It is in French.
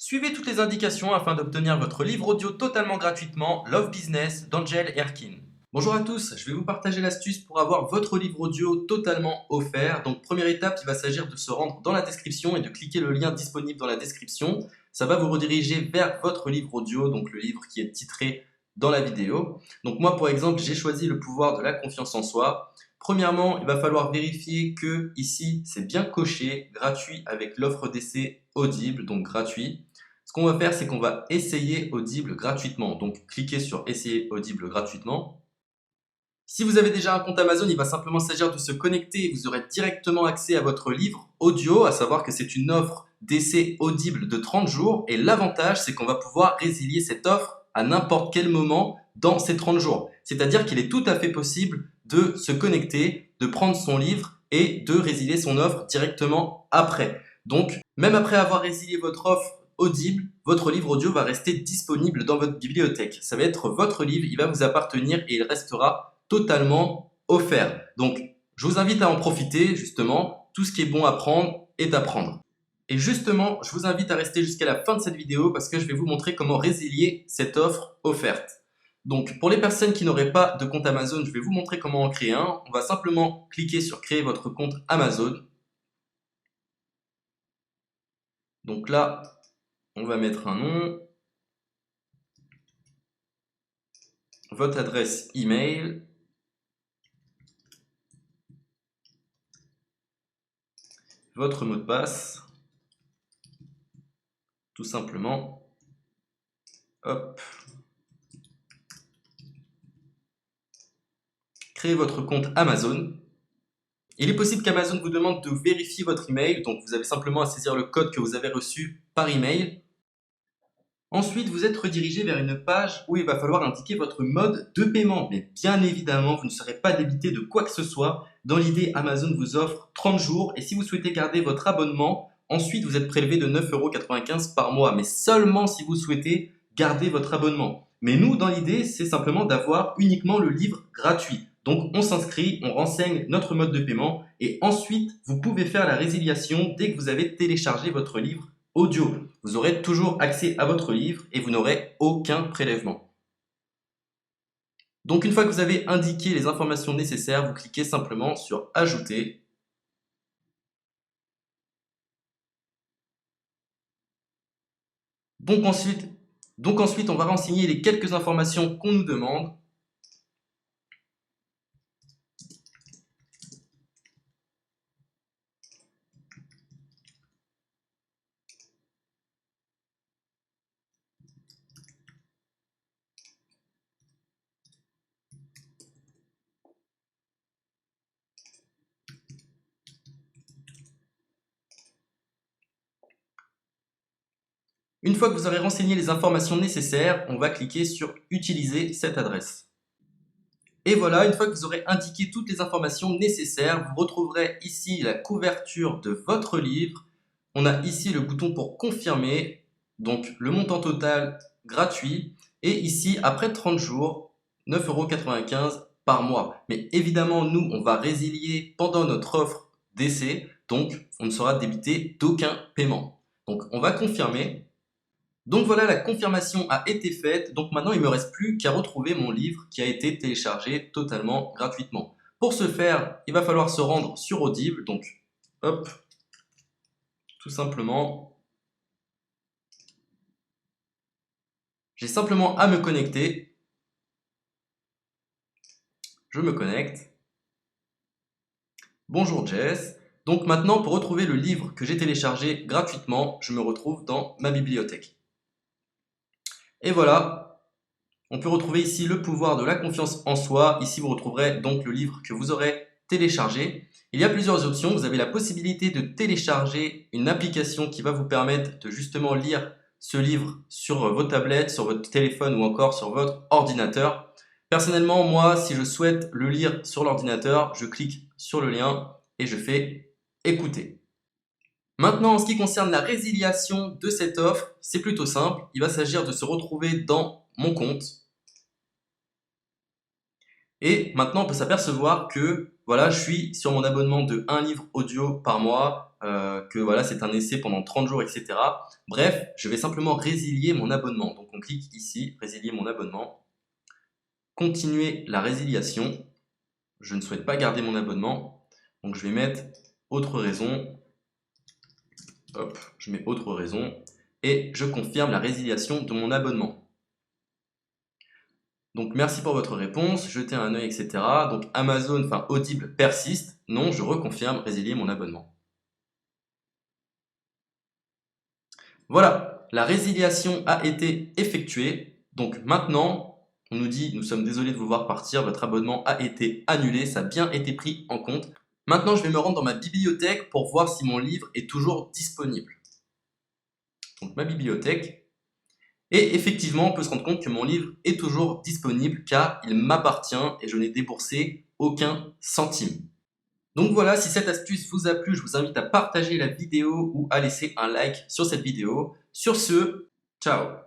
Suivez toutes les indications afin d'obtenir votre livre audio totalement gratuitement, Love Business d'Angel Erkin. Bonjour à tous, je vais vous partager l'astuce pour avoir votre livre audio totalement offert. Donc première étape, il va s'agir de se rendre dans la description et de cliquer le lien disponible dans la description. Ça va vous rediriger vers votre livre audio, donc le livre qui est titré dans la vidéo. Donc moi par exemple, j'ai choisi le pouvoir de la confiance en soi. Premièrement, il va falloir vérifier que ici c'est bien coché, gratuit avec l'offre d'essai Audible, donc gratuit. Ce qu'on va faire, c'est qu'on va essayer Audible gratuitement. Donc cliquez sur essayer Audible gratuitement. Si vous avez déjà un compte Amazon, il va simplement s'agir de se connecter et vous aurez directement accès à votre livre audio, à savoir que c'est une offre d'essai Audible de 30 jours. Et l'avantage, c'est qu'on va pouvoir résilier cette offre à n'importe quel moment dans ces 30 jours. C'est-à-dire qu'il est tout à fait possible de se connecter, de prendre son livre et de résilier son offre directement après. Donc, même après avoir résilié votre offre Audible, votre livre audio va rester disponible dans votre bibliothèque. Ça va être votre livre, il va vous appartenir et il restera totalement offert. Donc, je vous invite à en profiter, justement. Tout ce qui est bon à prendre est à prendre. Et justement, je vous invite à rester jusqu'à la fin de cette vidéo parce que je vais vous montrer comment résilier cette offre offerte. Donc, pour les personnes qui n'auraient pas de compte Amazon, je vais vous montrer comment en créer un. On va simplement cliquer sur créer votre compte Amazon. Donc là, on va mettre un nom, votre adresse email, votre mot de passe, tout simplement. Hop. Créez votre compte Amazon. Il est possible qu'Amazon vous demande de vérifier votre email, donc vous avez simplement à saisir le code que vous avez reçu par email. Ensuite, vous êtes redirigé vers une page où il va falloir indiquer votre mode de paiement. Mais bien évidemment, vous ne serez pas débité de quoi que ce soit. Dans l'idée, Amazon vous offre 30 jours et si vous souhaitez garder votre abonnement, ensuite vous êtes prélevé de 9,95 € par mois, mais seulement si vous souhaitez garder votre abonnement. Mais nous, dans l'idée, c'est simplement d'avoir uniquement le livre gratuit. Donc on s'inscrit, on renseigne notre mode de paiement et ensuite vous pouvez faire la résiliation dès que vous avez téléchargé votre livre audio. Vous aurez toujours accès à votre livre et vous n'aurez aucun prélèvement. Donc une fois que vous avez indiqué les informations nécessaires, vous cliquez simplement sur ajouter. Donc ensuite, on va renseigner les quelques informations qu'on nous demande. Une fois que vous aurez renseigné les informations nécessaires, on va cliquer sur utiliser cette adresse. Et voilà, une fois que vous aurez indiqué toutes les informations nécessaires, vous retrouverez ici la couverture de votre livre. On a ici le bouton pour confirmer, donc le montant total gratuit. Et ici, après 30 jours, 9,95 € par mois. Mais évidemment, nous, on va résilier pendant notre offre d'essai, donc on ne sera débité d'aucun paiement. Donc on va confirmer. Donc voilà, la confirmation a été faite. Donc maintenant, il ne me reste plus qu'à retrouver mon livre qui a été téléchargé totalement gratuitement. Pour ce faire, il va falloir se rendre sur Audible. Donc, hop, tout simplement. J'ai simplement à me connecter. Je me connecte. Bonjour Jess. Donc maintenant, pour retrouver le livre que j'ai téléchargé gratuitement, je me retrouve dans ma bibliothèque. Et voilà, on peut retrouver ici le pouvoir de la confiance en soi. Ici, vous retrouverez donc le livre que vous aurez téléchargé. Il y a plusieurs options. Vous avez la possibilité de télécharger une application qui va vous permettre de justement lire ce livre sur vos tablettes, sur votre téléphone ou encore sur votre ordinateur. Personnellement, moi, si je souhaite le lire sur l'ordinateur, je clique sur le lien et je fais écouter. Maintenant, en ce qui concerne la résiliation de cette offre, c'est plutôt simple. Il va s'agir de se retrouver dans mon compte. Et maintenant, on peut s'apercevoir que voilà, je suis sur mon abonnement de 1 livre audio par mois. que voilà, c'est un essai pendant 30 jours, etc. Bref, je vais simplement résilier mon abonnement. Donc on clique ici, résilier mon abonnement, continuer la résiliation. Je ne souhaite pas garder mon abonnement, donc je vais mettre autre raison. Hop, je mets autre raison et je confirme la résiliation de mon abonnement. Donc merci pour votre réponse, jetez un œil, etc. Donc Amazon, enfin Audible persiste. Non, je reconfirme, résilier mon abonnement. Voilà, la résiliation a été effectuée. Donc maintenant, on nous dit, nous sommes désolés de vous voir partir, votre abonnement a été annulé, ça a bien été pris en compte. Maintenant, je vais me rendre dans ma bibliothèque pour voir si mon livre est toujours disponible. Donc ma bibliothèque. Et effectivement, on peut se rendre compte que mon livre est toujours disponible car il m'appartient et je n'ai déboursé aucun centime. Donc voilà, si cette astuce vous a plu, je vous invite à partager la vidéo ou à laisser un like sur cette vidéo. Sur ce, ciao!